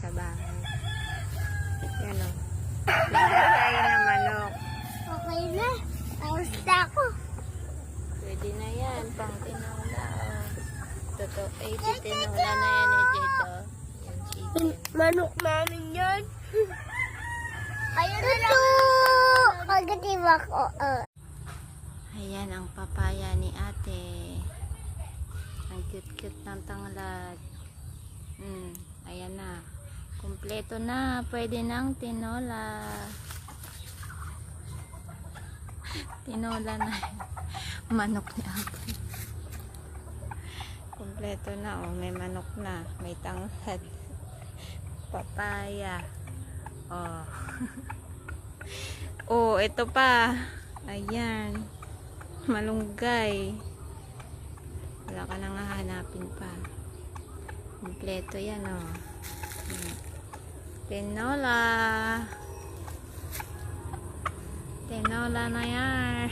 sa bahay. Yan o. Tayo na manok. Okay na. Tapos na ako. Pwede na yan. Pang tinola. Totoo. Eh, tinola na yan eh dito. Yung chicken. Manok namin yan. Ayun na lang. Pagkatiba ko. Ayan ang papaya ni ate. Ang cute-cute ng tanglad. Ayan na. Kompleto na. Pwede nang tinola. Tinola na. Manok na ako. Kompleto na. Oh, may manok na. May tanglad. Papaya. Oh. Oh, ito pa. Ayan. Malunggay. Wala ka nang hahanapin pa. Kompleto yan, oh. Tinola. Tinola na yan.